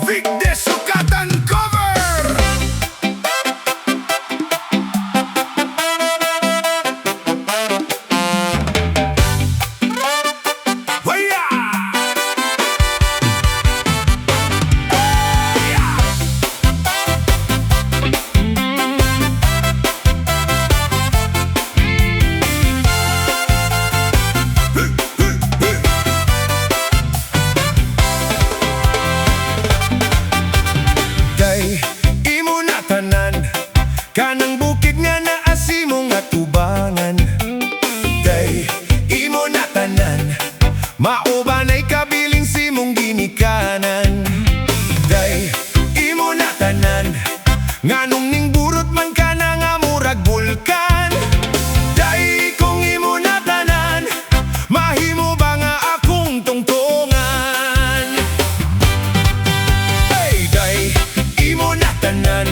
Vic Desucatan cover! Waya! Day, imo na tanan, kanang bukid nga naasimo nga tubangan. Day, imo na tanan, maubanay kabiling simong ginikanan. Day, imo na tanan, nganong ning burot man ka na nga murag bulkan. Day, kung imo na tanan, mahimo ba nga akong tungtungan? Hey, day, imo na tanan,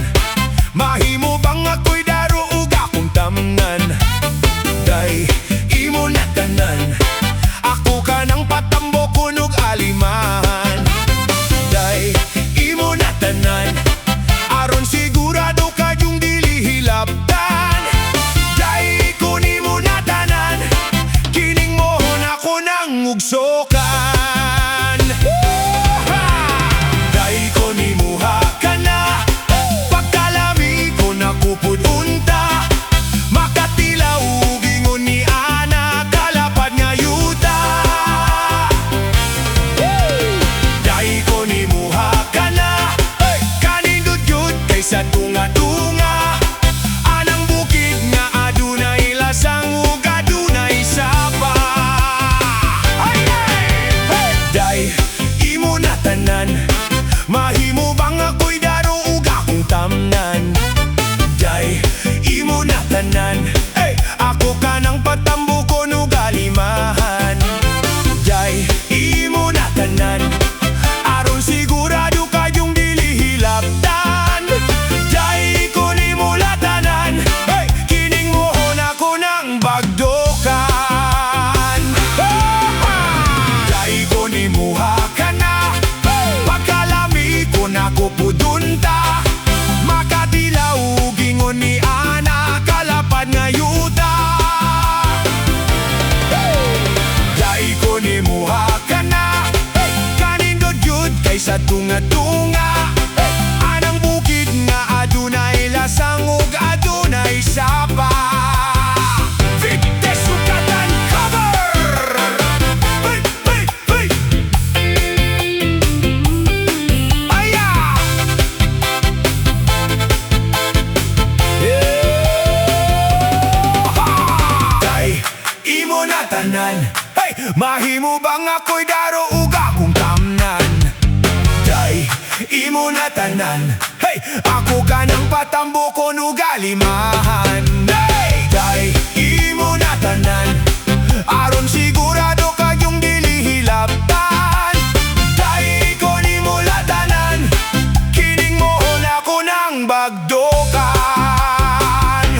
mahimo bang ako'y daro ug akong tamnan? Day, imo na tanan, ako ka ng patambo kunog alimahan. Day, imo na tanan, aron sigurado ka yung dili hilabtan. Day, kung imo na tanan, kining mohon ako ng ugsokan. Day, kung imuha ka na, pagkalami ko nakupod unta, makatilaw gingon ni ana kalapad nga yuta. Day, kung imuha ka na, kanindot yun kaysa tunga-tunga, anang bukid nga adunay lasang ug adunay sapa. Day, imo na tanan, mahimo bang ako'y daro ug akong tamnan? Day, imo na tanan, ako ka ng patambo ko ug alimahan. Day, imo na tanan, aron sigurado ka yung dili hilabtan. Day, kung imo na tanan, kining mohon ako ng bagdokan. Day, kung imuha ka na, pagkalami ko nakupudunta, makatilaw gingon ni ana kalapad nga yuta. Day, kung imuha ka na, kanindot yun kaysa tunga-tunga, anang bukid nga adunay lasang ug adunay sapa. Vic Desucatan cover! Hey, hey, hey! Aya! Day, imo na tanan, mahimo bang ako'y daro ug akong tamnan? Day, imo na tanan, ako ka ng patambo ko ug alimahan. Day, imo na tanan, aron sigurado ka yung dili hilabtan. Day, kung imo na tanan, kining mohon ako ng bagdokan.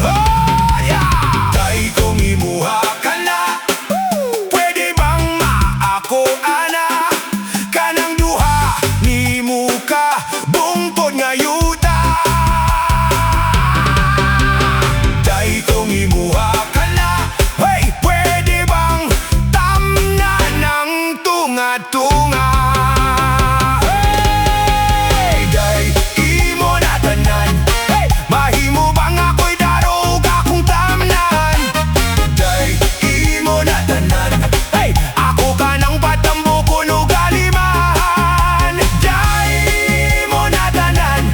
Oh, yeah! Day, kung imuha ka na, pwede bang maako ana, kanang duha ni muka bungkod nga yuta. Day, kung imuha ka na, pwede bang tamnan ng tunga-tunga? Day, imo na tanan, mahimo bang ako'y daro ug akong tamnan? Day, imo na tanan, ako ka ng patambo ko ug alimahan. Day, imo na tanan,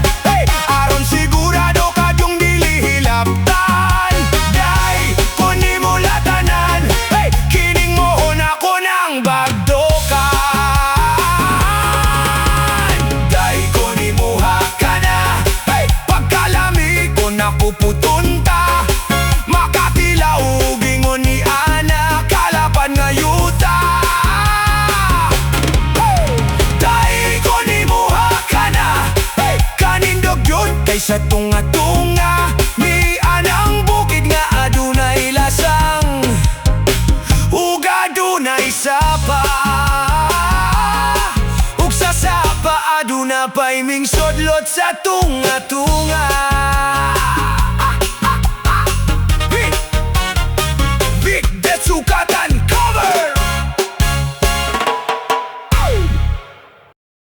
aron sigurado ka yung dili hilabtan. Day, kung imo na tanan, kining mohon ako ng bagdokan. Day, kung imuha ka na, pagkalami ko nakuputunta, makatilaw gingon ni ana kalapad nga yuta. Day, kung imuha ka na, kanindog yun kaysa tunga-tunga, ni anang bukid nga adunay lasang ug adunay sapa. Ug sa sapa Aduna pa'y ming sodlot sa tunga-tunga.